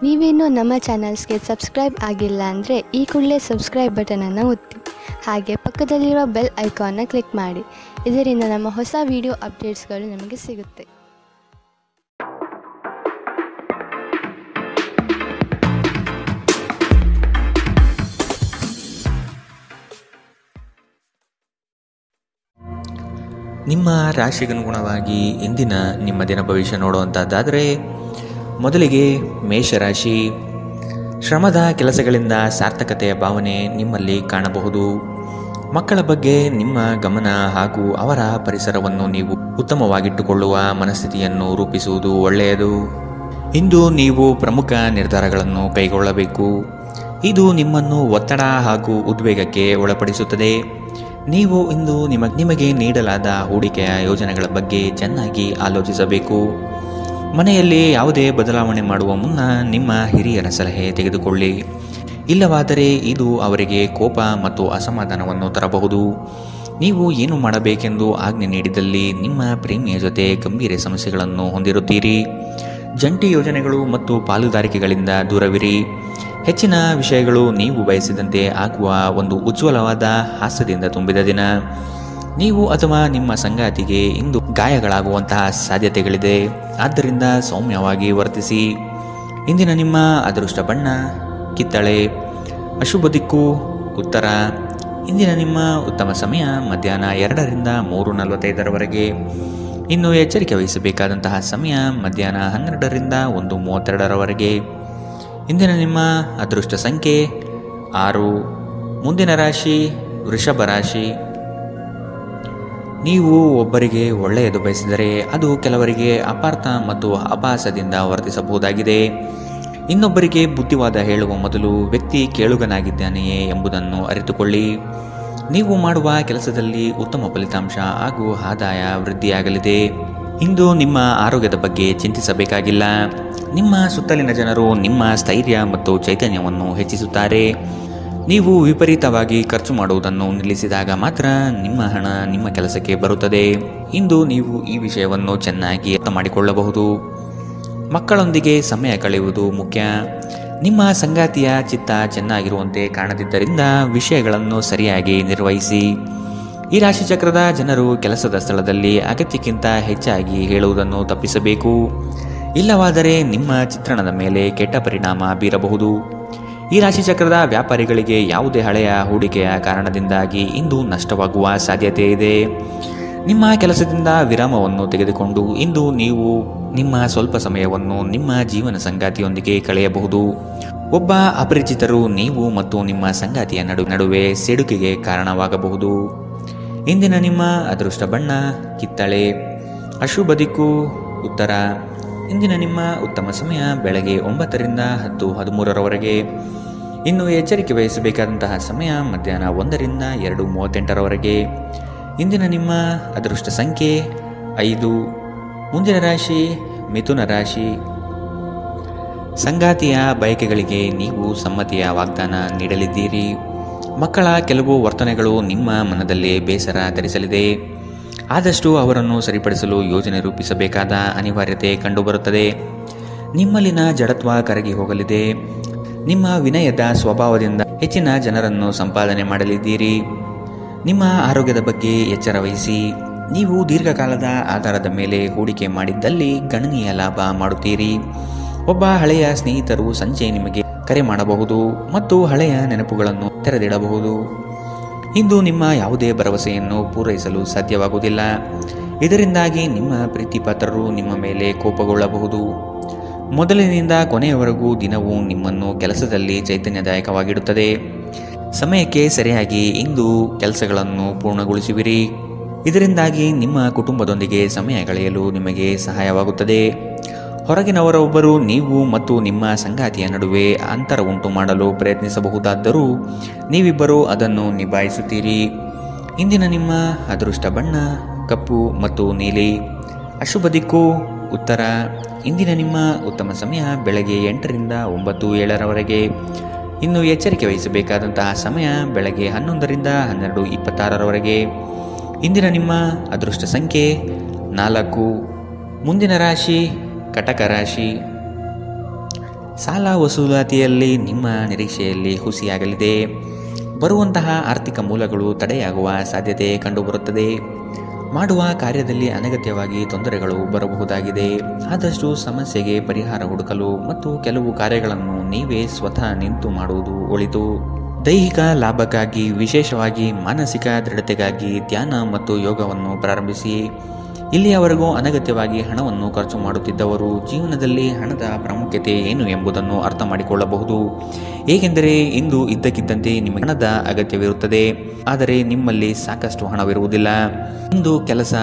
ನೀವೇನೂ ನಮ್ಮ ಚಾನಲ್ಸ್ಗೆ ಸಬ್ಸ್ಕ್ರೈಬ್ ಆಗಿಲ್ಲ ಅಂದರೆ ಈ ಕೂಡಲೇ ಸಬ್ಸ್ಕ್ರೈಬ್ ಬಟನನ್ನು ಒತ್ತಿ. ಹಾಗೆ ಪಕ್ಕದಲ್ಲಿರುವ ಬೆಲ್ ಐಕಾನ್ನ ಕ್ಲಿಕ್ ಮಾಡಿ. ಇದರಿಂದ ನಮ್ಮ ಹೊಸ ವಿಡಿಯೋ ಅಪ್ಡೇಟ್ಸ್ಗಳು ನಿಮಗೆ ಸಿಗುತ್ತೆ. ನಿಮ್ಮ ರಾಶಿಗನುಗುಣವಾಗಿ ಇಂದಿನ ನಿಮ್ಮ ದಿನ ಭವಿಷ್ಯ ನೋಡುವಂಥದ್ದಾದರೆ, ಮೊದಲಿಗೆ ಮೇಷರಾಶಿ. ಶ್ರಮದ ಕೆಲಸಗಳಿಂದ ಸಾರ್ಥಕತೆಯ ಭಾವನೆ ನಿಮ್ಮಲ್ಲಿ ಕಾಣಬಹುದು. ಮಕ್ಕಳ ಬಗ್ಗೆ ನಿಮ್ಮ ಗಮನ ಹಾಗೂ ಅವರ ಪರಿಸರವನ್ನು ನೀವು ಉತ್ತಮವಾಗಿಟ್ಟುಕೊಳ್ಳುವ ಮನಸ್ಥಿತಿಯನ್ನು ರೂಪಿಸುವುದು ಒಳ್ಳೆಯದು. ಇಂದು ನೀವು ಪ್ರಮುಖ ನಿರ್ಧಾರಗಳನ್ನು ಕೈಗೊಳ್ಳಬೇಕು. ಇದು ನಿಮ್ಮನ್ನು ಒತ್ತಡ ಹಾಗೂ ಉದ್ವೇಗಕ್ಕೆ ಒಳಪಡಿಸುತ್ತದೆ. ನೀವು ಇಂದು ನಿಮಗೆ ನೀಡಲಾದ ಹೂಡಿಕೆಯ ಯೋಜನೆಗಳ ಬಗ್ಗೆ ಚೆನ್ನಾಗಿ ಆಲೋಚಿಸಬೇಕು. ಮನೆಯಲ್ಲಿ ಯಾವುದೇ ಬದಲಾವಣೆ ಮಾಡುವ ಮುನ್ನ ನಿಮ್ಮ ಹಿರಿಯರ ಸಲಹೆ ತೆಗೆದುಕೊಳ್ಳಿ. ಇಲ್ಲವಾದರೆ ಇದು ಅವರಿಗೆ ಕೋಪ ಮತ್ತು ಅಸಮಾಧಾನವನ್ನು ತರಬಹುದು. ನೀವು ಏನು ಮಾಡಬೇಕೆಂದು ಆಜ್ಞೆ ನೀಡಿದಲ್ಲಿ ನಿಮ್ಮ ಪ್ರೇಮಿಯ ಜೊತೆ ಗಂಭೀರ ಸಮಸ್ಯೆಗಳನ್ನು ಹೊಂದಿರುತ್ತೀರಿ. ಜಂಟಿ ಯೋಜನೆಗಳು ಮತ್ತು ಪಾಲುದಾರಿಕೆಗಳಿಂದ ದೂರವಿರಿ. ಹೆಚ್ಚಿನ ವಿಷಯಗಳು ನೀವು ಬಯಸಿದಂತೆ ಆಗುವ ಒಂದು ಉಜ್ವಲವಾದ ಹಾಸ್ಯದಿಂದ ತುಂಬಿದ ದಿನ. ನೀವು ಅಥವಾ ನಿಮ್ಮ ಸಂಗಾತಿಗೆ ಇಂದು ಗಾಯಗಳಾಗುವಂತಹ ಸಾಧ್ಯತೆಗಳಿದೆ. ಆದ್ದರಿಂದ ಸೌಮ್ಯವಾಗಿ ವರ್ತಿಸಿ. ಇಂದಿನ ನಿಮ್ಮ ಅದೃಷ್ಟ ಬಣ್ಣ ಕಿತ್ತಳೆ. ಅಶುಭ ದಿಕ್ಕು ಉತ್ತರ. ಇಂದಿನ ನಿಮ್ಮ ಉತ್ತಮ ಸಮಯ ಮಧ್ಯಾಹ್ನ 2ರಿಂದ 3:45 ಇನ್ನು ಎಚ್ಚರಿಕೆ ವಹಿಸಬೇಕಾದಂತಹ ಸಮಯ ಮಧ್ಯಾಹ್ನ 12ರಿಂದ 1:32 ಇಂದಿನ ನಿಮ್ಮ ಅದೃಷ್ಟ ಸಂಖ್ಯೆ 6. ಮುಂದಿನ ರಾಶಿ ವೃಷಭ ರಾಶಿ. ನೀವು ಒಬ್ಬರಿಗೆ ಒಳ್ಳೆಯದು ಬಯಸಿದರೆ ಅದು ಕೆಲವರಿಗೆ ಅಪಾರ್ಥ ಮತ್ತು ಅಪಹಾಸದಿಂದ ವರ್ತಿಸಬಹುದಾಗಿದೆ. ಇನ್ನೊಬ್ಬರಿಗೆ ಬುದ್ಧಿವಾದ ಹೇಳುವ ಮೊದಲು ವ್ಯಕ್ತಿ ಕೇಳುಗನಾಗಿದ್ದಾನೆಯೇ ಎಂಬುದನ್ನು ಅರಿತುಕೊಳ್ಳಿ. ನೀವು ಮಾಡುವ ಕೆಲಸದಲ್ಲಿ ಉತ್ತಮ ಫಲಿತಾಂಶ ಹಾಗೂ ಆದಾಯ ವೃದ್ಧಿಯಾಗಲಿದೆ. ಇಂದು ನಿಮ್ಮ ಆರೋಗ್ಯದ ಬಗ್ಗೆ ಚಿಂತಿಸಬೇಕಾಗಿಲ್ಲ. ನಿಮ್ಮ ಸುತ್ತಲಿನ ಜನರು ನಿಮ್ಮ ಸ್ಥೈರ್ಯ ಮತ್ತು ಚೈತನ್ಯವನ್ನು ಹೆಚ್ಚಿಸುತ್ತಾರೆ. ನೀವು ವಿಪರೀತವಾಗಿ ಖರ್ಚು ಮಾಡುವುದನ್ನು ನಿಲ್ಲಿಸಿದಾಗ ಮಾತ್ರ ನಿಮ್ಮ ಹಣ ನಿಮ್ಮ ಕೆಲಸಕ್ಕೆ ಬರುತ್ತದೆ. ಇಂದು ನೀವು ಈ ವಿಷಯವನ್ನು ಚೆನ್ನಾಗಿ ಅರ್ಥ ಮಾಡಿಕೊಳ್ಳಬಹುದು. ಮಕ್ಕಳೊಂದಿಗೆ ಸಮಯ ಕಳೆಯುವುದು ಮುಖ್ಯ. ನಿಮ್ಮ ಸಂಗಾತಿಯ ಚಿತ್ತ ಚೆನ್ನಾಗಿರುವಂತೆ ಕಾಣದಿದ್ದರಿಂದ ವಿಷಯಗಳನ್ನು ಸರಿಯಾಗಿ ನಿರ್ವಹಿಸಿ. ಈ ರಾಶಿಚಕ್ರದ ಜನರು ಕೆಲಸದ ಸ್ಥಳದಲ್ಲಿ ಅಗತ್ಯಕ್ಕಿಂತ ಹೆಚ್ಚಾಗಿ ಹೇಳುವುದನ್ನು ತಪ್ಪಿಸಬೇಕು. ಇಲ್ಲವಾದರೆ ನಿಮ್ಮ ಚಿತ್ರಣದ ಮೇಲೆ ಕೆಟ್ಟ ಪರಿಣಾಮ ಬೀರಬಹುದು. ಈ ರಾಶಿಚಕ್ರದ ವ್ಯಾಪಾರಿಗಳಿಗೆ ಯಾವುದೇ ಹಳೆಯ ಹೂಡಿಕೆಯ ಕಾರಣದಿಂದಾಗಿ ಇಂದು ನಷ್ಟವಾಗುವ ಸಾಧ್ಯತೆ ಇದೆ. ನಿಮ್ಮ ಕೆಲಸದಿಂದ ವಿರಾಮವನ್ನು ತೆಗೆದುಕೊಂಡು ಇಂದು ನೀವು ನಿಮ್ಮ ಸ್ವಲ್ಪ ಸಮಯವನ್ನು ನಿಮ್ಮ ಜೀವನ ಸಂಗಾತಿಯೊಂದಿಗೆ ಕಳೆಯಬಹುದು. ಒಬ್ಬ ಅಪರಿಚಿತರು ನೀವು ಮತ್ತು ನಿಮ್ಮ ಸಂಗಾತಿಯ ನಡುವೆ ಸಿಡುಕಿಗೆ ಕಾರಣವಾಗಬಹುದು. ಇಂದಿನ ನಿಮ್ಮ ಅದೃಷ್ಟ ಬಣ್ಣ ಕಿತ್ತಳೆ. ಅಶುಭ ದಿಕ್ಕು ಉತ್ತರ. ಇಂದಿನ ನಿಮ್ಮ ಉತ್ತಮ ಸಮಯ ಬೆಳಗ್ಗೆ 9ರಿಂದ 10:13 ಇನ್ನು ಎಚ್ಚರಿಕೆ ವಹಿಸಬೇಕಾದಂತಹ ಸಮಯ ಮಧ್ಯಾಹ್ನ 1ರಿಂದ 2:38 ಇಂದಿನ ನಿಮ್ಮ ಅದೃಷ್ಟ ಸಂಖ್ಯೆ 5. ಮುಂದಿನ ರಾಶಿ ಮಿಥುನ ರಾಶಿ. ಸಂಗಾತಿಯ ಬಯಕೆಗಳಿಗೆ ನೀವು ಸಮ್ಮತಿಯ ವಾಗ್ದಾನ ನೀಡಲಿದ್ದೀರಿ. ಮಕ್ಕಳ ಕೆಲವು ವರ್ತನೆಗಳು ನಿಮ್ಮ ಮನದಲ್ಲಿ ಬೇಸರ ತರಿಸಲಿದೆ. ಆದಷ್ಟು ಅವರನ್ನು ಸರಿಪಡಿಸಲು ಯೋಜನೆ ರೂಪಿಸಬೇಕಾದ ಅನಿವಾರ್ಯತೆ ಕಂಡುಬರುತ್ತದೆ. ನಿಮ್ಮಲ್ಲಿನ ಜಡತ್ವ ಕರಗಿ ಹೋಗಲಿದೆ. ನಿಮ್ಮ ವಿನಯದ ಸ್ವಭಾವದಿಂದ ಹೆಚ್ಚಿನ ಜನರನ್ನು ಸಂಪಾದನೆ ಮಾಡಲಿದ್ದೀರಿ. ನಿಮ್ಮ ಆರೋಗ್ಯದ ಬಗ್ಗೆ ಎಚ್ಚರ ವಹಿಸಿ. ನೀವು ದೀರ್ಘಕಾಲದ ಆಧಾರದ ಮೇಲೆ ಹೂಡಿಕೆ ಮಾಡಿದ್ದಲ್ಲಿ ಗಣನೀಯ ಲಾಭ ಮಾಡುತ್ತೀರಿ. ಒಬ್ಬ ಹಳೆಯ ಸ್ನೇಹಿತರು ಸಂಜೆ ನಿಮಗೆ ಕರೆ ಮಾಡಬಹುದು ಮತ್ತು ಹಳೆಯ ನೆನಪುಗಳನ್ನು ತೆರೆದಿಡಬಹುದು. ಇಂದು ನಿಮ್ಮ ಯಾವುದೇ ಭರವಸೆಯನ್ನು ಪೂರೈಸಲು ಸಾಧ್ಯವಾಗುವುದಿಲ್ಲ. ಇದರಿಂದಾಗಿ ನಿಮ್ಮ ಪ್ರೀತಿಪಾತ್ರರು ನಿಮ್ಮ ಮೇಲೆ ಕೋಪಗೊಳ್ಳಬಹುದು. ಮೊದಲಿನಿಂದ ಕೊನೆಯವರೆಗೂ ದಿನವೂ ನಿಮ್ಮನ್ನು ಕೆಲಸದಲ್ಲಿ ಚೈತನ್ಯದಾಯಕವಾಗಿಡುತ್ತದೆ. ಸಮಯಕ್ಕೆ ಸರಿಯಾಗಿ ಇಂದು ಕೆಲಸಗಳನ್ನು ಪೂರ್ಣಗೊಳಿಸುವಿರಿ. ಇದರಿಂದಾಗಿ ನಿಮ್ಮ ಕುಟುಂಬದೊಂದಿಗೆ ಸಮಯ ಕಳೆಯಲು ನಿಮಗೆ ಸಹಾಯವಾಗುತ್ತದೆ. ಹೊರಗಿನವರೊಬ್ಬರು ನೀವು ಮತ್ತು ನಿಮ್ಮ ಸಂಗಾತಿಯ ನಡುವೆ ಅಂತರ ಉಂಟು ಮಾಡಲು ಪ್ರಯತ್ನಿಸಬಹುದಾದರೂ ನೀವಿಬ್ಬರೂ ಅದನ್ನು ನಿಭಾಯಿಸುತ್ತೀರಿ. ಇಂದಿನ ನಿಮ್ಮ ಅದೃಷ್ಟ ಬಣ್ಣ ಕಪ್ಪು ಮತ್ತು ನೀಲಿ. ಅಶುಭ ದಿಕ್ಕು ಉತ್ತರ. ಇಂದಿನ ನಿಮ್ಮ ಉತ್ತಮ ಸಮಯ ಬೆಳಗ್ಗೆ 8ರಿಂದ 9:07 ಇನ್ನು ಎಚ್ಚರಿಕೆ ವಹಿಸಬೇಕಾದಂತಹ ಸಮಯ ಬೆಳಗ್ಗೆ 11ರಿಂದ 12:26 ಇಂದಿನ ನಿಮ್ಮ ಅದೃಷ್ಟ ಸಂಖ್ಯೆ 4. ಮುಂದಿನ ರಾಶಿ ಕಟಕ ರಾಶಿ. ಸಾಲ ವಸೂಲಾತಿಯಲ್ಲಿ ನಿಮ್ಮ ನಿರೀಕ್ಷೆಯಲ್ಲಿ ಹುಸಿಯಾಗಲಿದೆ. ಬರುವಂತಹ ಆರ್ಥಿಕ ಮೂಲಗಳು ತಡೆಯಾಗುವ ಸಾಧ್ಯತೆ ಕಂಡುಬರುತ್ತದೆ. ಮಾಡುವ ಕಾರ್ಯದಲ್ಲಿ ಅನಗತ್ಯವಾಗಿ ತೊಂದರೆಗಳು ಬರಬಹುದಾಗಿದೆ. ಆದಷ್ಟು ಸಮಸ್ಯೆಗೆ ಪರಿಹಾರ ಹುಡುಕಲು ಮತ್ತು ಕೆಲವು ಕಾರ್ಯಗಳನ್ನು ನೀವೇ ಸ್ವತಃ ನಿಂತು ಮಾಡುವುದು ಒಳಿತು. ದೈಹಿಕ ಲಾಭಕ್ಕಾಗಿ, ವಿಶೇಷವಾಗಿ ಮಾನಸಿಕ ದೃಢತೆಗಾಗಿ ಧ್ಯಾನ ಮತ್ತು ಯೋಗವನ್ನು ಪ್ರಾರಂಭಿಸಿ. ಇಲ್ಲಿಯವರೆಗೂ ಅನಗತ್ಯವಾಗಿ ಹಣವನ್ನು ಖರ್ಚು ಮಾಡುತ್ತಿದ್ದವರು ಜೀವನದಲ್ಲಿ ಹಣದ ಪ್ರಾಮುಖ್ಯತೆ ಏನು ಎಂಬುದನ್ನು ಅರ್ಥ ಮಾಡಿಕೊಳ್ಳಬಹುದು. ಏಕೆಂದರೆ ಇಂದು ಇದ್ದಕ್ಕಿದ್ದಂತೆ ನಿಮಗೆ ಹಣದ ಅಗತ್ಯವಿರುತ್ತದೆ, ಆದರೆ ನಿಮ್ಮಲ್ಲಿ ಸಾಕಷ್ಟು ಹಣವಿರುವುದಿಲ್ಲ. ಇಂದು ಕೆಲಸ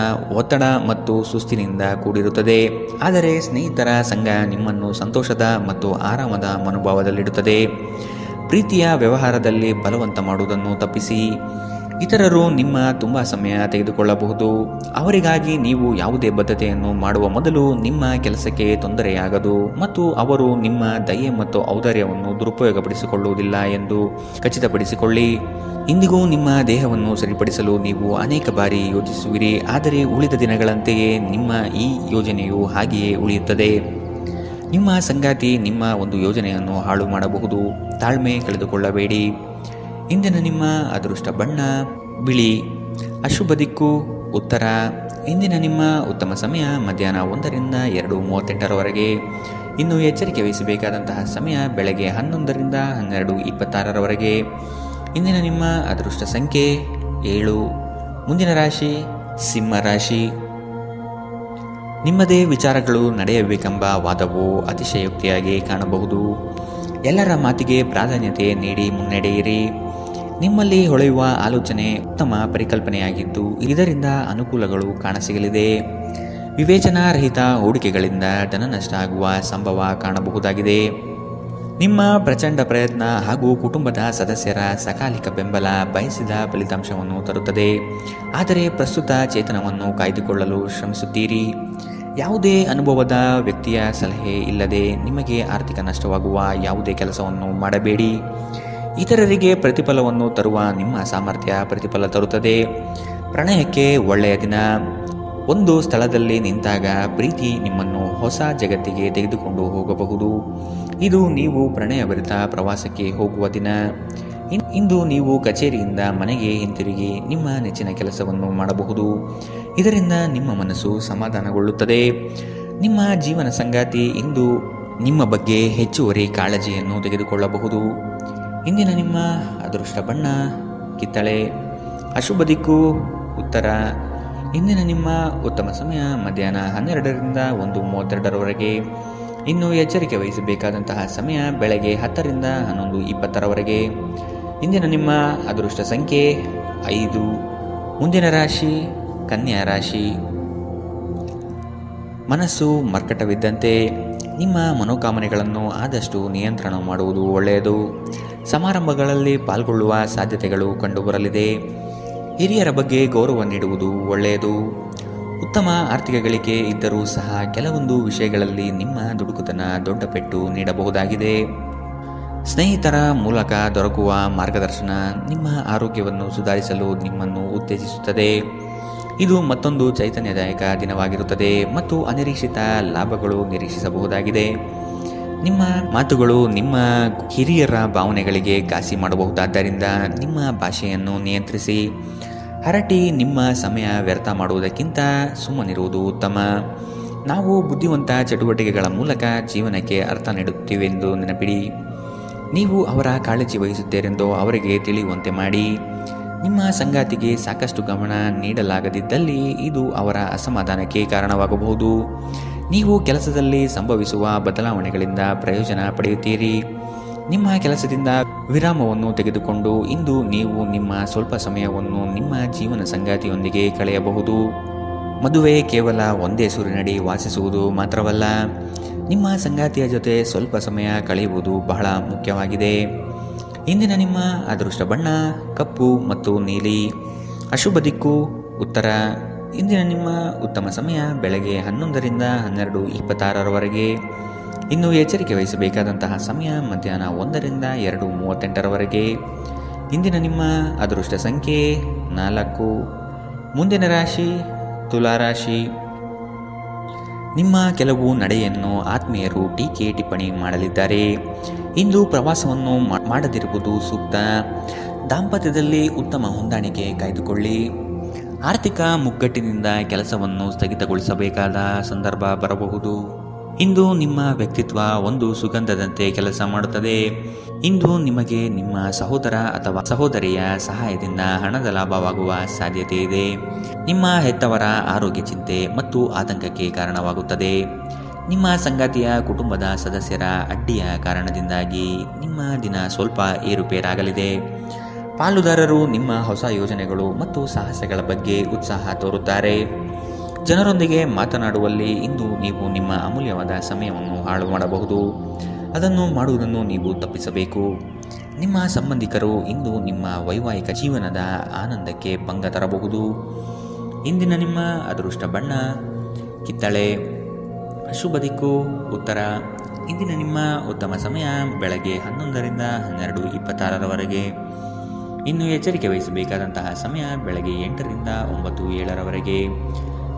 ಒತ್ತಡ ಮತ್ತು ಸುಸ್ತಿನಿಂದ ಕೂಡಿರುತ್ತದೆ, ಆದರೆ ಸ್ನೇಹಿತರ ಸಂಘ ನಿಮ್ಮನ್ನು ಸಂತೋಷದ ಮತ್ತು ಆರಾಮದ ಮನೋಭಾವದಲ್ಲಿಡುತ್ತದೆ. ಪ್ರೀತಿಯ ವ್ಯವಹಾರದಲ್ಲಿ ಬಲವಂತ ಮಾಡುವುದನ್ನು ತಪ್ಪಿಸಿ. ಇತರರು ನಿಮ್ಮ ತುಂಬ ಸಮಯ ತೆಗೆದುಕೊಳ್ಳಬಹುದು. ಅವರಿಗಾಗಿ ನೀವು ಯಾವುದೇ ಬದ್ಧತೆಯನ್ನು ಮಾಡುವ ಮೊದಲು ನಿಮ್ಮ ಕೆಲಸಕ್ಕೆ ತೊಂದರೆಯಾಗದು ಮತ್ತು ಅವರು ನಿಮ್ಮ ದಯೆ ಮತ್ತು ಔದಾರ್ಯವನ್ನು ದುರುಪಯೋಗಪಡಿಸಿಕೊಳ್ಳುವುದಿಲ್ಲ ಎಂದು ಖಚಿತಪಡಿಸಿಕೊಳ್ಳಿ. ಇಂದಿಗೂ ನಿಮ್ಮ ದೇಹವನ್ನು ಸರಿಪಡಿಸಲು ನೀವು ಅನೇಕ ಬಾರಿ ಯೋಚಿಸುವಿರಿ, ಆದರೆ ಉಳಿದ ದಿನಗಳಂತೆಯೇ ನಿಮ್ಮ ಈ ಯೋಜನೆಯು ಹಾಗೆಯೇ ಉಳಿಯುತ್ತದೆ. ನಿಮ್ಮ ಸಂಗಾತಿ ನಿಮ್ಮ ಒಂದು ಯೋಜನೆಯನ್ನು ಹಾಳು ಮಾಡಬಹುದು. ತಾಳ್ಮೆ ಕಳೆದುಕೊಳ್ಳಬೇಡಿ. ಇಂದಿನ ನಿಮ್ಮ ಅದೃಷ್ಟ ಬಣ್ಣ ಬಿಳಿ. ಅಶುಭ ದಿಕ್ಕು ಉತ್ತರ. ಇಂದಿನ ನಿಮ್ಮ ಉತ್ತಮ ಸಮಯ ಮಧ್ಯಾಹ್ನ 1ರಿಂದ 2:38ರವರೆಗೆ. ಇನ್ನು ಎಚ್ಚರಿಕೆ ವಹಿಸಬೇಕಾದಂತಹ ಸಮಯ ಬೆಳಗ್ಗೆ 11ರಿಂದ 12:26ರವರೆಗೆ. ಇಂದಿನ ನಿಮ್ಮ ಅದೃಷ್ಟ ಸಂಖ್ಯೆ 7. ಮುಂದಿನ ರಾಶಿ ಸಿಂಹ ರಾಶಿ. ನಿಮ್ಮದೇ ವಿಚಾರಗಳು ನಡೆಯಬೇಕೆಂಬ ವಾದವು ಅತಿಶಯೋಕ್ತಿಯಾಗಿ ಕಾಣಬಹುದು. ಎಲ್ಲರ ಮಾತಿಗೆ ಪ್ರಾಧಾನ್ಯತೆ ನೀಡಿ ಮುನ್ನಡೆಯಿರಿ. ನಿಮ್ಮಲ್ಲಿ ಹೊಳೆಯುವ ಆಲೋಚನೆ ಉತ್ತಮ ಪರಿಕಲ್ಪನೆಯಾಗಿದ್ದು ಇದರಿಂದ ಅನುಕೂಲಗಳು ಕಾಣಸಿಗಲಿದೆ. ವಿವೇಚನಾರಹಿತ ಹೂಡಿಕೆಗಳಿಂದ ಧನ ನಷ್ಟ ಆಗುವ ಸಂಭವ ಕಾಣಬಹುದಾಗಿದೆ. ನಿಮ್ಮ ಪ್ರಚಂಡ ಪ್ರಯತ್ನ ಹಾಗೂ ಕುಟುಂಬದ ಸದಸ್ಯರ ಸಕಾಲಿಕ ಬೆಂಬಲ ಬಯಸಿದ ಫಲಿತಾಂಶವನ್ನು ತರುತ್ತದೆ, ಆದರೆ ಪ್ರಸ್ತುತ ಚೇತನವನ್ನು ಕಾಯ್ದುಕೊಳ್ಳಲು ಶ್ರಮಿಸುತ್ತೀರಿ. ಯಾವುದೇ ಅನುಭವದ ವ್ಯಕ್ತಿಯ ಸಲಹೆ ಇಲ್ಲದೆ ನಿಮಗೆ ಆರ್ಥಿಕ ನಷ್ಟವಾಗುವ ಯಾವುದೇ ಕೆಲಸವನ್ನು ಮಾಡಬೇಡಿ. ಇತರರಿಗೆ ಪ್ರತಿಫಲವನ್ನು ತರುವ ನಿಮ್ಮ ಸಾಮರ್ಥ್ಯ ಪ್ರತಿಫಲ ತರುತ್ತದೆ. ಪ್ರಣಯಕ್ಕೆ ಒಳ್ಳೆಯ ದಿನ. ಒಂದು ಸ್ಥಳದಲ್ಲಿ ನಿಂತಾಗ ಪ್ರೀತಿ ನಿಮ್ಮನ್ನು ಹೊಸ ಜಗತ್ತಿಗೆ ತೆಗೆದುಕೊಂಡು ಹೋಗಬಹುದು. ಇದು ನೀವು ಪ್ರಣಯಭರಿತ ಪ್ರವಾಸಕ್ಕೆ ಹೋಗುವ ದಿನ. ಇಂದು ನೀವು ಕಚೇರಿಯಿಂದ ಮನೆಗೆ ಹಿಂತಿರುಗಿ ನಿಮ್ಮ ನೆಚ್ಚಿನ ಕೆಲಸವನ್ನು ಮಾಡಬಹುದು. ಇದರಿಂದ ನಿಮ್ಮ ಮನಸ್ಸು ಸಮಾಧಾನಗೊಳ್ಳುತ್ತದೆ. ನಿಮ್ಮ ಜೀವನ ಸಂಗಾತಿ ಇಂದು ನಿಮ್ಮ ಬಗ್ಗೆ ಹೆಚ್ಚುವರಿ ಕಾಳಜಿಯನ್ನು ತೆಗೆದುಕೊಳ್ಳಬಹುದು. ಇಂದಿನ ನಿಮ್ಮ ಅದೃಷ್ಟ ಬಣ್ಣ ಕಿತ್ತಳೆ. ಅಶುಭ ದಿಕ್ಕು ಉತ್ತರ. ಇಂದಿನ ನಿಮ್ಮ ಉತ್ತಮ ಸಮಯ ಮಧ್ಯಾಹ್ನ 12ರಿಂದ 1:32ರವರೆಗೆ. ಇನ್ನು ಎಚ್ಚರಿಕೆ ವಹಿಸಬೇಕಾದಂತಹ ಸಮಯ ಬೆಳಗ್ಗೆ 10ರಿಂದ 11:20ರವರೆಗೆ. ಇಂದಿನ ನಿಮ್ಮ ಅದೃಷ್ಟ ಸಂಖ್ಯೆ 5. ಮುಂದಿನ ರಾಶಿ ಕನ್ಯಾ ರಾಶಿ. ಮನಸ್ಸು ಮರ್ಕಟವಿದ್ದಂತೆ. ನಿಮ್ಮ ಮನೋಕಾಮನೆಗಳನ್ನು ಆದಷ್ಟು ನಿಯಂತ್ರಣ ಮಾಡುವುದು ಒಳ್ಳೆಯದು. ಸಮಾರಂಭಗಳಲ್ಲಿ ಪಾಲ್ಗೊಳ್ಳುವ ಸಾಧ್ಯತೆಗಳು ಕಂಡುಬರಲಿದೆ. ಹಿರಿಯರ ಬಗ್ಗೆ ಗೌರವ ನೀಡುವುದು ಒಳ್ಳೆಯದು. ಉತ್ತಮ ಆರ್ಥಿಕ ಗಳಿಕೆ ಇದ್ದರೂ ಸಹ ಕೆಲವೊಂದು ವಿಷಯಗಳಲ್ಲಿ ನಿಮ್ಮ ದುಡುಕುತನ ದೊಡ್ಡ ಪೆಟ್ಟು ನೀಡಬಹುದಾಗಿದೆ. ಸ್ನೇಹಿತರ ಮೂಲಕ ದೊರಕುವ ಮಾರ್ಗದರ್ಶನ ನಿಮ್ಮ ಆರೋಗ್ಯವನ್ನು ಸುಧಾರಿಸಲು ನಿಮ್ಮನ್ನು ಉತ್ತೇಜಿಸುತ್ತದೆ. ಇದು ಮತ್ತೊಂದು ಚೈತನ್ಯದಾಯಕ ದಿನವಾಗಿರುತ್ತದೆ ಮತ್ತು ಅನಿರೀಕ್ಷಿತ ಲಾಭಗಳು ನಿರೀಕ್ಷಿಸಬಹುದಾಗಿದೆ. ನಿಮ್ಮ ಮಾತುಗಳು ನಿಮ್ಮ ಹಿರಿಯರ ಭಾವನೆಗಳಿಗೆ ಘಾಸಿ ಮಾಡಬಹುದಾದ್ದರಿಂದ ನಿಮ್ಮ ಭಾಷೆಯನ್ನು ನಿಯಂತ್ರಿಸಿ. ಹರಟಿ ನಿಮ್ಮ ಸಮಯ ವ್ಯರ್ಥ ಮಾಡುವುದಕ್ಕಿಂತ ಸುಮ್ಮನಿರುವುದು ಉತ್ತಮ. ನಾವು ಬುದ್ಧಿವಂತ ಚಟುವಟಿಕೆಗಳ ಮೂಲಕ ಜೀವನಕ್ಕೆ ಅರ್ಥ ನೀಡುತ್ತೀವೆಂದು ನೆನಪಿಡಿ. ನೀವು ಅವರ ಕಾಳಜಿ ವಹಿಸುತ್ತೀರೆಂದು ಅವರಿಗೆ ತಿಳಿಯುವಂತೆ ಮಾಡಿ. ನಿಮ್ಮ ಸಂಗಾತಿಗೆ ಸಾಕಷ್ಟು ಗಮನ ನೀಡಲಾಗದಿದ್ದಲ್ಲಿ ಇದು ಅವರ ಅಸಮಾಧಾನಕ್ಕೆ ಕಾರಣವಾಗಬಹುದು. ನೀವು ಕೆಲಸದಲ್ಲಿ ಸಂಭವಿಸುವ ಬದಲಾವಣೆಗಳಿಂದ ಪ್ರಯೋಜನ ಪಡೆಯುತ್ತೀರಿ. ನಿಮ್ಮ ಕೆಲಸದಿಂದ ವಿರಾಮವನ್ನು ತೆಗೆದುಕೊಂಡು ಇಂದು ನೀವು ನಿಮ್ಮ ಸ್ವಲ್ಪ ಸಮಯವನ್ನು ನಿಮ್ಮ ಜೀವನ ಸಂಗಾತಿಯೊಂದಿಗೆ ಕಳೆಯಬಹುದು. ಮದುವೆ ಕೇವಲ ಒಂದೇ ಸೂರಿನಡಿ ವಾಸಿಸುವುದು ಮಾತ್ರವಲ್ಲ, ನಿಮ್ಮ ಸಂಗಾತಿಯ ಜೊತೆ ಸ್ವಲ್ಪ ಸಮಯ ಕಳೆಯುವುದು ಬಹಳ ಮುಖ್ಯವಾಗಿದೆ. ಇಂದಿನ ನಿಮ್ಮ ಅದೃಷ್ಟ ಬಣ್ಣ ಕಪ್ಪು ಮತ್ತು ನೀಲಿ. ಅಶುಭ ದಿಕ್ಕು ಉತ್ತರ. ಇಂದಿನ ನಿಮ್ಮ ಉತ್ತಮ ಸಮಯ ಬೆಳಗ್ಗೆ 11ರಿಂದ 12:26ರವರೆಗೆ. ಇನ್ನು ಎಚ್ಚರಿಕೆ ವಹಿಸಬೇಕಾದಂತಹ ಸಮಯ ಮಧ್ಯಾಹ್ನ 1ರಿಂದ 2:38ರವರೆಗೆ. ಇಂದಿನ ನಿಮ್ಮ ಅದೃಷ್ಟ ಸಂಖ್ಯೆ 4. ಮುಂದಿನ ರಾಶಿ ತುಲಾರಾಶಿ. ನಿಮ್ಮ ಕೆಲವು ನಡೆಯನ್ನು ಆತ್ಮೀಯರು ಟೀಕೆ ಟಿಪ್ಪಣಿ ಮಾಡಲಿದ್ದಾರೆ. ಇಂದು ಪ್ರವಾಸವನ್ನು ಮಾಡದಿರುವುದು ಸೂಕ್ತ. ದಾಂಪತ್ಯದಲ್ಲಿ ಉತ್ತಮ ಹೊಂದಾಣಿಕೆ ಕಾಯ್ದುಕೊಳ್ಳಿ. ಆರ್ಥಿಕ ಮುಗ್ಗಟ್ಟಿನಿಂದ ಕೆಲಸವನ್ನು ಸ್ಥಗಿತಗೊಳಿಸಬೇಕಾದ ಸಂದರ್ಭ ಬರಬಹುದು. ಇಂದು ನಿಮ್ಮ ವ್ಯಕ್ತಿತ್ವ ಒಂದು ಸುಗಂಧದಂತೆ ಕೆಲಸ ಮಾಡುತ್ತದೆ. ಇಂದು ನಿಮಗೆ ನಿಮ್ಮ ಸಹೋದರ ಅಥವಾ ಸಹೋದರಿಯ ಸಹಾಯದಿಂದ ಹಣದ ಲಾಭವಾಗುವ ಸಾಧ್ಯತೆ ಇದೆ. ನಿಮ್ಮ ಹೆತ್ತವರ ಆರೋಗ್ಯ ಚಿಂತೆ ಮತ್ತು ಆತಂಕಕ್ಕೆ ಕಾರಣವಾಗುತ್ತದೆ. ನಿಮ್ಮ ಸಂಗಾತಿಯ ಕುಟುಂಬದ ಸದಸ್ಯರ ಅಡ್ಡಿಯ ಕಾರಣದಿಂದಾಗಿ ನಿಮ್ಮ ದಿನ ಸ್ವಲ್ಪ ಏರುಪೇರಾಗಲಿದೆ. ಪಾಲುದಾರರು ನಿಮ್ಮ ಹೊಸ ಯೋಜನೆಗಳು ಮತ್ತು ಸಾಹಸಗಳ ಬಗ್ಗೆ ಉತ್ಸಾಹ ತೋರುತ್ತಾರೆ. ಜನರೊಂದಿಗೆ ಮಾತನಾಡುವಲ್ಲಿ ಇಂದು ನೀವು ನಿಮ್ಮ ಅಮೂಲ್ಯವಾದ ಸಮಯವನ್ನು ಹಾಳು ಮಾಡಬಹುದು. ಅದನ್ನು ಮಾಡುವುದನ್ನು ನೀವು ತಪ್ಪಿಸಬೇಕು. ನಿಮ್ಮ ಸಂಬಂಧಿಕರು ಇಂದು ನಿಮ್ಮ ವೈವಾಹಿಕ ಜೀವನದ ಆನಂದಕ್ಕೆ ಭಂಗ ತರಬಹುದು. ಇಂದಿನ ನಿಮ್ಮ ಅದೃಷ್ಟ ಬಣ್ಣ ಕಿತ್ತಳೆ. ಶುಭ ದಿಕ್ಕು ಉತ್ತರ. ಇಂದಿನ ನಿಮ್ಮ ಉತ್ತಮ ಸಮಯ ಬೆಳಗ್ಗೆ 11ರಿಂದ 12:26 ಇನ್ನು ಎಚ್ಚರಿಕೆ ವಹಿಸಬೇಕಾದಂತಹ ಸಮಯ ಬೆಳಗ್ಗೆ 8ರಿಂದ 9:07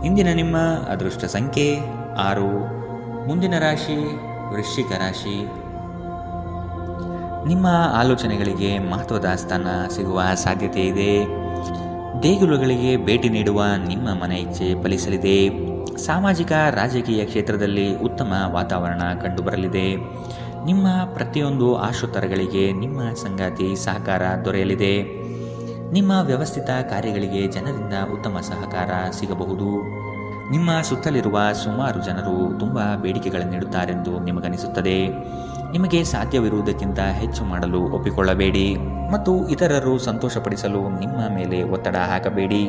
ಇಂದಿನ ನಿಮ್ಮ ಅದೃಷ್ಟ ಸಂಖ್ಯೆ 6. ಮುಂದಿನ ರಾಶಿ ವೃಶ್ಚಿಕ ರಾಶಿ. ನಿಮ್ಮ ಆಲೋಚನೆಗಳಿಗೆ ಮಹತ್ವದ ಸ್ಥಾನ ಸಿಗುವ ಸಾಧ್ಯತೆ ಇದೆ. ದೇಗುಲಗಳಿಗೆ ಭೇಟಿ ನೀಡುವ ನಿಮ್ಮ ಮನ ಇಚ್ಛೆ ಫಲಿಸಲಿದೆ. ಸಾಮಾಜಿಕ ರಾಜಕೀಯ ಕ್ಷೇತ್ರದಲ್ಲಿ ಉತ್ತಮ ವಾತಾವರಣ ಕಂಡುಬರಲಿದೆ. ನಿಮ್ಮ ಪ್ರತಿಯೊಂದು ಆಶೋತ್ತರಗಳಿಗೆ ನಿಮ್ಮ ಸಂಗಾತಿ ಸಹಕಾರ ದೊರೆಯಲಿದೆ. ನಿಮ್ಮ ವ್ಯವಸ್ಥಿತ ಕಾರ್ಯಗಳಿಗೆ ಜನರಿಂದ ಉತ್ತಮ ಸಹಕಾರ ಸಿಗಬಹುದು. ನಿಮ್ಮ ಸುತ್ತಲಿರುವ ಸುಮಾರು ಜನರು ತುಂಬ ಬೇಡಿಕೆಗಳನ್ನಿಡುತ್ತಾರೆಂದು ನಿಮಗನಿಸುತ್ತದೆ. ನಿಮಗೆ ಸಾಧ್ಯವಿರುವುದಕ್ಕಿಂತ ಹೆಚ್ಚು ಮಾಡಲು ಒಪ್ಪಿಕೊಳ್ಳಬೇಡಿ ಮತ್ತು ಇತರರು ಸಂತೋಷಪಡಿಸಲು ನಿಮ್ಮ ಮೇಲೆ ಒತ್ತಡ ಹಾಕಬೇಡಿ.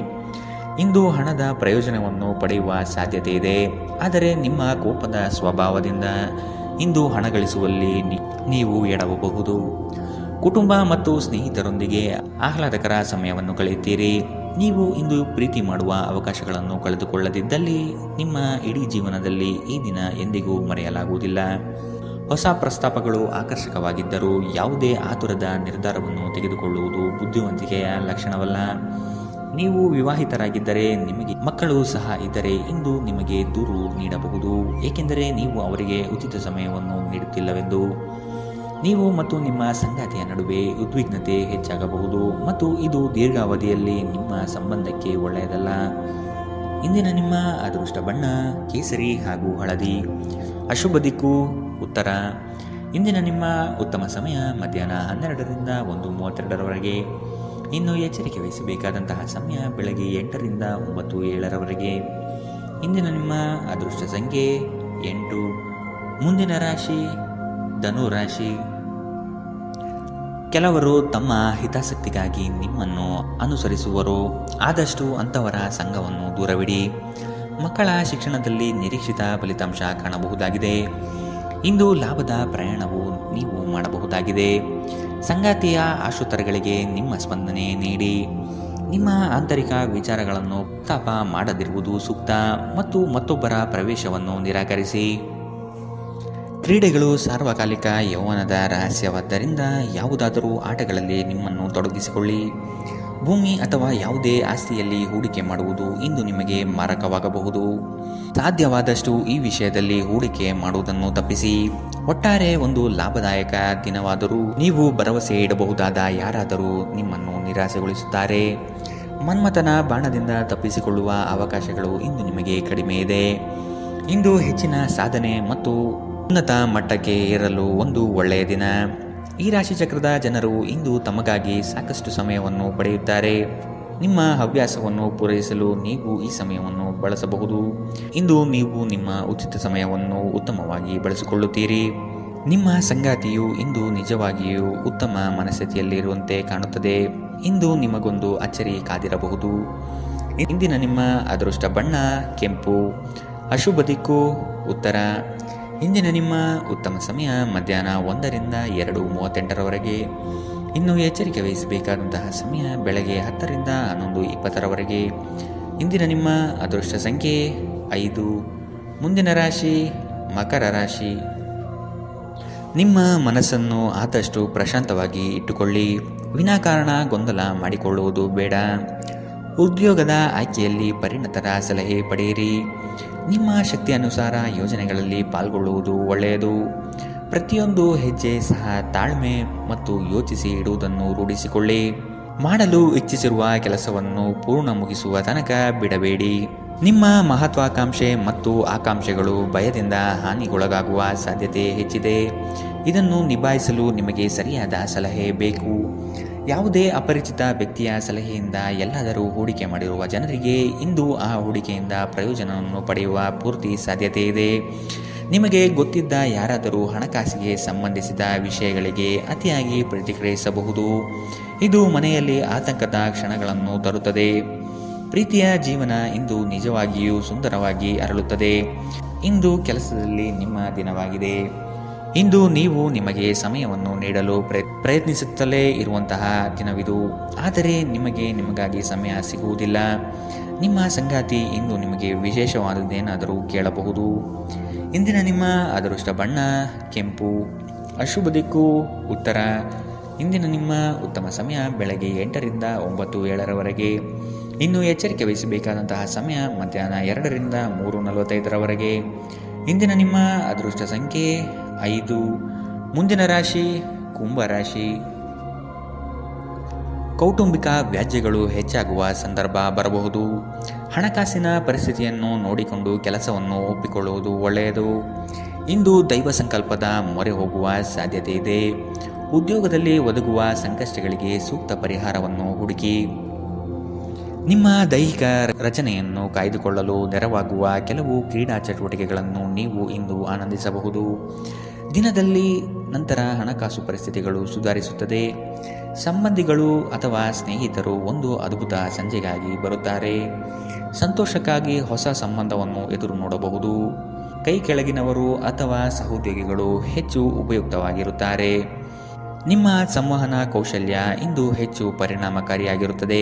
ಇಂದು ಹಣದ ಪ್ರಯೋಜನವನ್ನು ಪಡೆಯುವ ಸಾಧ್ಯತೆ ಇದೆ. ಆದರೆ ನಿಮ್ಮ ಕೋಪದ ಸ್ವಭಾವದಿಂದ ಇಂದು ಹಣ ಗಳಿಸುವಲ್ಲಿ ನೀವು ಎಡವಬಹುದು. ಕುಟುಂಬ ಮತ್ತು ಸ್ನೇಹಿತರೊಂದಿಗೆ ಆಹ್ಲಾದಕರ ಸಮಯವನ್ನು ಕಳೆಯುತ್ತೀರಿ. ನೀವು ಇಂದು ಪ್ರೀತಿ ಮಾಡುವ ಅವಕಾಶಗಳನ್ನು ಕಳೆದುಕೊಳ್ಳದಿದ್ದಲ್ಲಿ ನಿಮ್ಮ ಇಡೀ ಜೀವನದಲ್ಲಿ ಈ ದಿನ ಎಂದಿಗೂ ಮರೆಯಲಾಗುವುದಿಲ್ಲ. ಹೊಸ ಪ್ರಸ್ತಾಪಗಳು ಆಕರ್ಷಕವಾಗಿದ್ದರೂ ಯಾವುದೇ ಆತುರದ ನಿರ್ಧಾರವನ್ನು ತೆಗೆದುಕೊಳ್ಳುವುದು ಬುದ್ಧಿವಂತಿಕೆಯ ಲಕ್ಷಣವಲ್ಲ. ನೀವು ವಿವಾಹಿತರಾಗಿದ್ದರೆ ನಿಮಗೆ ಮಕ್ಕಳು ಸಹ ಇದ್ದರೆ ಇಂದು ನಿಮಗೆ ದೂರು ನೀಡಬಹುದು, ಏಕೆಂದರೆ ನೀವು ಅವರಿಗೆ ಉಚಿತ ಸಮಯವನ್ನು ನೀಡುತ್ತಿಲ್ಲವೆಂದು. ನೀವು ಮತ್ತು ನಿಮ್ಮ ಸಂಗಾತಿಯ ನಡುವೆ ಉದ್ವಿಗ್ನತೆ ಹೆಚ್ಚಾಗಬಹುದು ಮತ್ತು ಇದು ದೀರ್ಘಾವಧಿಯಲ್ಲಿ ನಿಮ್ಮ ಸಂಬಂಧಕ್ಕೆ ಒಳ್ಳೆಯದಲ್ಲ. ಇಂದಿನ ನಿಮ್ಮ ಅದೃಷ್ಟ ಬಣ್ಣ ಕೇಸರಿ ಹಾಗೂ ಹಳದಿ. ಅಶುಭ ದಿಕ್ಕು ಉತ್ತರ. ಇಂದಿನ ನಿಮ್ಮ ಉತ್ತಮ ಸಮಯ ಮಧ್ಯಾಹ್ನ 12ರಿಂದ 1:32 ಇನ್ನು ಎಚ್ಚರಿಕೆ ವಹಿಸಬೇಕಾದಂತಹ ಸಮಯ ಬೆಳಗ್ಗೆ 8ರಿಂದ 9:07 ಇಂದಿನ ನಿಮ್ಮ ಅದೃಷ್ಟ ಸಂಖ್ಯೆ 8. ಮುಂದಿನ ರಾಶಿ ಧನು ರಾಶಿ. ಕೆಲವರು ತಮ್ಮ ಹಿತಾಸಕ್ತಿಗಾಗಿ ನಿಮ್ಮನ್ನು ಅನುಸರಿಸುವರು. ಆದಷ್ಟು ಅಂಥವರ ಸಂಘವನ್ನು ದೂರವಿಡಿ. ಮಕ್ಕಳ ಶಿಕ್ಷಣದಲ್ಲಿ ನಿರೀಕ್ಷಿತ ಫಲಿತಾಂಶ ಕಾಣಬಹುದಾಗಿದೆ. ಇಂದು ಲಾಭದ ಪ್ರಯಾಣವು ನೀವು ಮಾಡಬಹುದಾಗಿದೆ. ಸಂಗಾತಿಯ ಆಶೋತ್ತರಗಳಿಗೆ ನಿಮ್ಮ ಸ್ಪಂದನೆ ನೀಡಿ. ನಿಮ್ಮ ಆಂತರಿಕ ವಿಚಾರಗಳನ್ನು ಪ್ರಸ್ತಾಪ ಮಾಡದಿರುವುದು ಸೂಕ್ತ ಮತ್ತು ಮತ್ತೊಬ್ಬರ ಪ್ರವೇಶವನ್ನು ನಿರಾಕರಿಸಿ. ಕ್ರೀಡೆಗಳು ಸಾರ್ವಕಾಲಿಕ ಯೌವನದ ರಹಸ್ಯವಾದ್ದರಿಂದ ಯಾವುದಾದರೂ ಆಟಗಳಲ್ಲಿ ನಿಮ್ಮನ್ನು ತೊಡಗಿಸಿಕೊಳ್ಳಿ. ಭೂಮಿ ಅಥವಾ ಯಾವುದೇ ಆಸ್ತಿಯಲ್ಲಿ ಹೂಡಿಕೆ ಮಾಡುವುದು ಇಂದು ನಿಮಗೆ ಮಾರಕವಾಗಬಹುದು. ಸಾಧ್ಯವಾದಷ್ಟು ಈ ವಿಷಯದಲ್ಲಿ ಹೂಡಿಕೆ ಮಾಡುವುದನ್ನು ತಪ್ಪಿಸಿ. ಒಟ್ಟಾರೆ ಒಂದು ಲಾಭದಾಯಕ ದಿನವಾದರೂ ನೀವು ಭರವಸೆ ಇಡಬಹುದಾದ ಯಾರಾದರೂ ನಿಮ್ಮನ್ನು ನಿರಾಸೆಗೊಳಿಸುತ್ತಾರೆ. ಮನ್ಮಥನ ಬಾಣದಿಂದ ತಪ್ಪಿಸಿಕೊಳ್ಳುವ ಅವಕಾಶಗಳು ಇಂದು ನಿಮಗೆ ಕಡಿಮೆ ಇದೆ. ಇಂದು ಹೆಚ್ಚಿನ ಸಾಧನೆ ಮತ್ತು ಉನ್ನತ ಮಟ್ಟಕ್ಕೆ ಏರಲು ಒಂದು ಒಳ್ಳೆಯ ದಿನ. ಈ ರಾಶಿಚಕ್ರದ ಜನರು ಇಂದು ತಮಗಾಗಿ ಸಾಕಷ್ಟು ಸಮಯವನ್ನು ಪಡೆಯುತ್ತಾರೆ. ನಿಮ್ಮ ಹವ್ಯಾಸವನ್ನು ಪೂರೈಸಲು ನೀವು ಈ ಸಮಯವನ್ನು ಬಳಸಬಹುದು. ಇಂದು ನೀವು ನಿಮ್ಮ ಉಚಿತ ಸಮಯವನ್ನು ಉತ್ತಮವಾಗಿ ಬಳಸಿಕೊಳ್ಳುತ್ತೀರಿ. ನಿಮ್ಮ ಸಂಗಾತಿಯು ಇಂದು ನಿಜವಾಗಿಯೂ ಉತ್ತಮ ಮನಸ್ಥಿತಿಯಲ್ಲಿರುವಂತೆ ಕಾಣುತ್ತದೆ. ಇಂದು ನಿಮಗೊಂದು ಅಚ್ಚರಿ ಕಾದಿರಬಹುದು. ಇಂದಿನ ನಿಮ್ಮ ಅದೃಷ್ಟ ಬಣ್ಣ ಕೆಂಪು. ಅಶುಭ ದಿಕ್ಕು ಉತ್ತರ. ಇಂದಿನ ನಿಮ್ಮ ಉತ್ತಮ ಸಮಯ ಮಧ್ಯಾಹ್ನ 1ರಿಂದ 2:38 ಇನ್ನು ಎಚ್ಚರಿಕೆ ವಹಿಸಬೇಕಾದಂತಹ ಸಮಯ ಬೆಳಗ್ಗೆ 10ರಿಂದ 11:20 ಇಂದಿನ ನಿಮ್ಮ ಅದೃಷ್ಟ ಸಂಖ್ಯೆ 5. ಮುಂದಿನ ರಾಶಿ ಮಕರ ರಾಶಿ. ನಿಮ್ಮ ಮನಸ್ಸನ್ನು ಆದಷ್ಟು ಪ್ರಶಾಂತವಾಗಿ ಇಟ್ಟುಕೊಳ್ಳಿ. ವಿನಾಕಾರಣ ಗೊಂದಲ ಮಾಡಿಕೊಳ್ಳುವುದು ಬೇಡ. ಉದ್ಯೋಗದ ಆಯ್ಕೆಯಲ್ಲಿ ಪರಿಣತರ ಸಲಹೆ ಪಡೆಯಿರಿ. ನಿಮ್ಮ ಶಕ್ತಿ ಅನುಸಾರ ಯೋಜನೆಗಳಲ್ಲಿ ಪಾಲ್ಗೊಳ್ಳುವುದು ಒಳ್ಳೆಯದು. ಪ್ರತಿಯೊಂದು ಹೆಜ್ಜೆ ಸಹ ತಾಳ್ಮೆ ಮತ್ತು ಯೋಚಿಸಿ ಇಡುವುದನ್ನು ರೂಢಿಸಿಕೊಳ್ಳಿ. ಮಾಡಲು ಇಚ್ಛಿಸಿರುವ ಕೆಲಸವನ್ನು ಪೂರ್ಣ ಮುಗಿಸುವ ತನಕ ಬಿಡಬೇಡಿ. ನಿಮ್ಮ ಮಹತ್ವಾಕಾಂಕ್ಷೆ ಮತ್ತು ಆಕಾಂಕ್ಷೆಗಳು ಭಯದಿಂದ ಹಾನಿಗೊಳಗಾಗುವ ಸಾಧ್ಯತೆ ಹೆಚ್ಚಿದೆ. ಇದನ್ನು ನಿಭಾಯಿಸಲು ನಿಮಗೆ ಸರಿಯಾದ ಸಲಹೆ ಬೇಕು. ಯಾವುದೇ ಅಪರಿಚಿತ ವ್ಯಕ್ತಿಯ ಸಲಹೆಯಿಂದ ಎಲ್ಲಾದರೂ ಹೂಡಿಕೆ ಮಾಡಿರುವ ಜನರಿಗೆ ಇಂದು ಆ ಹೂಡಿಕೆಯಿಂದ ಪ್ರಯೋಜನವನ್ನು ಪಡೆಯುವ ಪೂರ್ತಿ ಸಾಧ್ಯತೆ ಇದೆ. ನಿಮಗೆ ಗೊತ್ತಿದ್ದ ಯಾರಾದರೂ ಹಣಕಾಸಿಗೆ ಸಂಬಂಧಿಸಿದ ವಿಷಯಗಳಿಗೆ ಅತಿಯಾಗಿ ಪ್ರತಿಕ್ರಿಯಿಸಬಹುದು. ಇದು ಮನೆಯಲ್ಲಿ ಆತಂಕದ ಕ್ಷಣಗಳನ್ನು ತರುತ್ತದೆ. ಪ್ರೀತಿಯ ಜೀವನ ಇಂದು ನಿಜವಾಗಿಯೂ ಸುಂದರವಾಗಿ ಅರಳುತ್ತದೆ. ಇಂದು ಕೆಲಸದಲ್ಲಿ ನಿಮ್ಮ ದಿನವಾಗಿದೆ. ಇಂದು ನೀವು ನಿಮಗೆ ಸಮಯವನ್ನು ನೀಡಲು ಪ್ರಯತ್ನಿಸುತ್ತಲೇ ಇರುವಂತಹ ದಿನವಿದು. ಆದರೆ ನಿಮಗಾಗಿ ಸಮಯ ಸಿಗುವುದಿಲ್ಲ. ನಿಮ್ಮ ಸಂಗಾತಿ ಇಂದು ನಿಮಗೆ ವಿಶೇಷವಾದದ್ದೇನಾದರೂ ಕೇಳಬಹುದು. ಇಂದಿನ ನಿಮ್ಮ ಅದೃಷ್ಟ ಬಣ್ಣ ಕೆಂಪು. ಅಶುಭ ದಿಕ್ಕು ಉತ್ತರ. ಇಂದಿನ ನಿಮ್ಮ ಉತ್ತಮ ಸಮಯ ಬೆಳಗ್ಗೆ 8ರಿಂದ 9:07 ಇನ್ನು ಎಚ್ಚರಿಕೆ ವಹಿಸಬೇಕಾದಂತಹ ಸಮಯ ಮಧ್ಯಾಹ್ನ 2ರಿಂದ 3:45 ಇಂದಿನ ನಿಮ್ಮ ಅದೃಷ್ಟ ಸಂಖ್ಯೆ 5. ಮುಂದಿನ ರಾಶಿ ಕುಂಭರಾಶಿ. ಕೌಟುಂಬಿಕ ವ್ಯಾಜ್ಯಗಳು ಹೆಚ್ಚಾಗುವ ಸಂದರ್ಭ ಬರಬಹುದು. ಹಣಕಾಸಿನ ಪರಿಸ್ಥಿತಿಯನ್ನು ನೋಡಿಕೊಂಡು ಕೆಲಸವನ್ನು ಒಪ್ಪಿಕೊಳ್ಳುವುದು ಒಳ್ಳೆಯದು. ಇಂದು ದೈವ ಸಂಕಲ್ಪದ ಮೊರೆ ಹೋಗುವ ಸಾಧ್ಯತೆ ಇದೆ. ಉದ್ಯೋಗದಲ್ಲಿ ಒದಗುವ ಸಂಕಷ್ಟಗಳಿಗೆ ಸೂಕ್ತ ಪರಿಹಾರವನ್ನು ಹುಡುಕಿ. ನಿಮ್ಮ ದೈಹಿಕ ರಚನೆಯನ್ನು ಕಾಯ್ದುಕೊಳ್ಳಲು ನೆರವಾಗುವ ಕೆಲವು ಕ್ರೀಡಾ ಚಟುವಟಿಕೆಗಳನ್ನು ನೀವು ಇಂದು ಆನಂದಿಸಬಹುದು. ದಿನದಲ್ಲಿ ನಂತರ ಹಣಕಾಸು ಪರಿಸ್ಥಿತಿಗಳು ಸುಧಾರಿಸುತ್ತದೆ. ಸಂಬಂಧಿಗಳು ಅಥವಾ ಸ್ನೇಹಿತರು ಒಂದು ಅದ್ಭುತ ಸಂಜೆಗಾಗಿ ಬರುತ್ತಾರೆ. ಸಂತೋಷಕ್ಕಾಗಿ ಹೊಸ ಸಂಬಂಧವನ್ನು ಎದುರು ನೋಡಬಹುದು. ಕೈ ಕೆಳಗಿನವರು ಅಥವಾ ಸಹೋದ್ಯೋಗಿಗಳು ಹೆಚ್ಚು ಉಪಯುಕ್ತವಾಗಿರುತ್ತಾರೆ. ನಿಮ್ಮ ಸಂವಹನ ಕೌಶಲ್ಯ ಇಂದು ಹೆಚ್ಚು ಪರಿಣಾಮಕಾರಿಯಾಗಿರುತ್ತದೆ.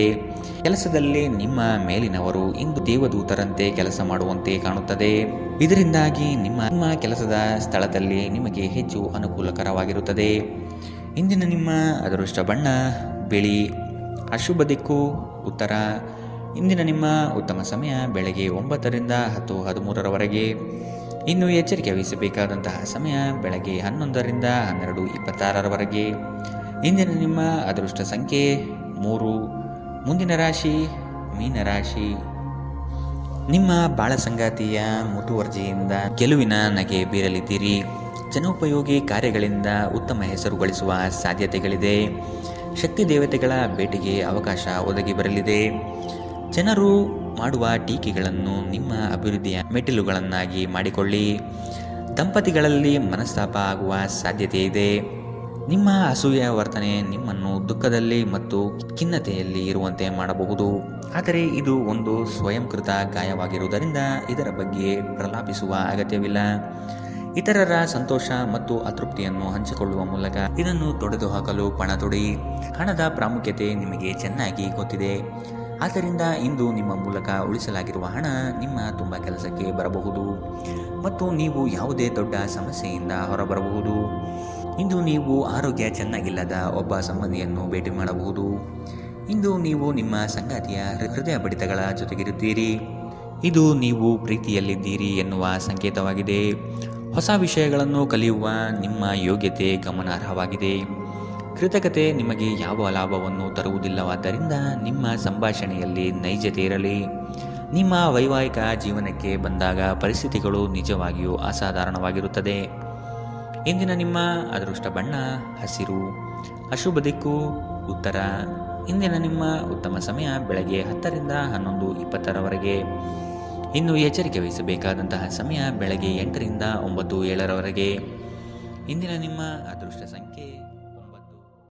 ಕೆಲಸದಲ್ಲಿ ನಿಮ್ಮ ಮೇಲಿನವರು ಇಂದು ದೇವದೂತರಂತೆ ಕೆಲಸ ಮಾಡುವಂತೆ ಕಾಣುತ್ತದೆ. ಇದರಿಂದಾಗಿ ನಿಮ್ಮ ಕೆಲಸದ ಸ್ಥಳದಲ್ಲಿ ನಿಮಗೆ ಹೆಚ್ಚು ಅನುಕೂಲಕರವಾಗಿರುತ್ತದೆ. ಇಂದಿನ ನಿಮ್ಮ ಅದೃಷ್ಟ ಬಣ್ಣ ಬಿಳಿ. ಅಶುಭ ದಿಕ್ಕು ಉತ್ತರ. ಇಂದಿನ ನಿಮ್ಮ ಉತ್ತಮ ಸಮಯ ಬೆಳಗ್ಗೆ 9ರಿಂದ 10:13 ಇನ್ನು ಎಚ್ಚರಿಕೆ ವಹಿಸಬೇಕಾದಂತಹ ಸಮಯ ಬೆಳಗ್ಗೆ 11ರಿಂದ 12:26 ಇಂದಿನ ನಿಮ್ಮ ಅದೃಷ್ಟ ಸಂಖ್ಯೆ 3. ಮುಂದಿನ ರಾಶಿ ಮೀನರಾಶಿ. ನಿಮ್ಮ ಬಾಳ ಸಂಗಾತಿಯ ಮುತುವರ್ಜಿಯಿಂದ ಗೆಲುವಿನ ನಗೆ ಬೀರಲಿದ್ದೀರಿ. ಜನೋಪಯೋಗಿ ಕಾರ್ಯಗಳಿಂದ ಉತ್ತಮ ಹೆಸರು ಗಳಿಸುವ ಸಾಧ್ಯತೆಗಳಿದೆ. ಶಕ್ತಿ ದೇವತೆಗಳ ಭೇಟಿಗೆ ಅವಕಾಶ ಒದಗಿ ಬರಲಿದೆ. ಜನರು ಮಾಡುವ ಟೀಕೆಗಳನ್ನು ನಿಮ್ಮ ಅಭಿವೃದ್ಧಿಯ ಮೆಟ್ಟಿಲುಗಳನ್ನಾಗಿ ಮಾಡಿಕೊಳ್ಳಿ. ದಂಪತಿಗಳಲ್ಲಿ ಮನಸ್ತಾಪ ಆಗುವ ಸಾಧ್ಯತೆ ಇದೆ. ನಿಮ್ಮ ಅಸೂಯೆಯ ವರ್ತನೆ ನಿಮ್ಮನ್ನು ದುಃಖದಲ್ಲಿ ಮತ್ತು ಖಿನ್ನತೆಯಲ್ಲಿ ಇರುವಂತೆ ಮಾಡಬಹುದು. ಆದರೆ ಇದು ಒಂದು ಸ್ವಯಂಕೃತ ಗಾಯವಾಗಿರುವುದರಿಂದ ಇದರ ಬಗ್ಗೆ ಪ್ರಲಾಪಿಸುವ ಅಗತ್ಯವಿಲ್ಲ. ಇತರರ ಸಂತೋಷ ಮತ್ತು ಅತೃಪ್ತಿಯನ್ನು ಹಂಚಿಕೊಳ್ಳುವ ಮೂಲಕ ಇದನ್ನು ತೊಡೆದುಹಾಕಲು ಪಣ ತೊಡಿ. ಹಣದ ಪ್ರಾಮುಖ್ಯತೆ ನಿಮಗೆ ಚೆನ್ನಾಗಿ ಗೊತ್ತಿದೆ. ಆದ್ದರಿಂದ ಇಂದು ನಿಮ್ಮ ಮೂಲಕ ಉಳಿಸಲಾಗಿರುವ ಹಣ ನಿಮ್ಮ ತುಂಬ ಕೆಲಸಕ್ಕೆ ಬರಬಹುದು ಮತ್ತು ನೀವು ಯಾವುದೇ ದೊಡ್ಡ ಸಮಸ್ಯೆಯಿಂದ ಹೊರಬರಬಹುದು. ಇಂದು ನೀವು ಆರೋಗ್ಯ ಚೆನ್ನಾಗಿಲ್ಲದ ಒಬ್ಬ ಸಂಬಂಧಿಯನ್ನು ಭೇಟಿ ಮಾಡಬಹುದು. ಇಂದು ನೀವು ನಿಮ್ಮ ಸಂಗಾತಿಯ ಹೃದಯ ಬಡಿತಗಳ ಜೊತೆಗಿರುತ್ತೀರಿ. ಇದು ನೀವು ಪ್ರೀತಿಯಲ್ಲಿದ್ದೀರಿ ಎನ್ನುವ ಸಂಕೇತವಾಗಿದೆ. ಹೊಸ ವಿಷಯಗಳನ್ನು ಕಲಿಯುವ ನಿಮ್ಮ ಯೋಗ್ಯತೆ ಗಮನಾರ್ಹವಾಗಿದೆ. ಕೃತಕತೆ ನಿಮಗೆ ಯಾವ ಲಾಭವನ್ನು ತರುವುದಿಲ್ಲವಾದ್ದರಿಂದ ನಿಮ್ಮ ಸಂಭಾಷಣೆಯಲ್ಲಿ ನೈಜತೆ ಇರಲಿ. ನಿಮ್ಮ ವೈವಾಹಿಕ ಜೀವನಕ್ಕೆ ಬಂದಾಗ ಪರಿಸ್ಥಿತಿಗಳು ನಿಜವಾಗಿಯೂ ಅಸಾಧಾರಣವಾಗಿರುತ್ತದೆ. ಇಂದಿನ ನಿಮ್ಮ ಅದೃಷ್ಟ ಬಣ್ಣ ಹಸಿರು. ಅಶುಭ ದಿಕ್ಕು ಉತ್ತರ. ಇಂದಿನ ನಿಮ್ಮ ಉತ್ತಮ ಸಮಯ ಬೆಳಗ್ಗೆ 10ರಿಂದ 11:20 ಇನ್ನು ಎಚ್ಚರಿಕೆ ವಹಿಸಬೇಕಾದಂತಹ ಸಮಯ ಬೆಳಗ್ಗೆ 8ರಿಂದ 9:07 ಇಂದಿನ ನಿಮ್ಮ ಅದೃಷ್ಟ ಸಂಖ್ಯೆ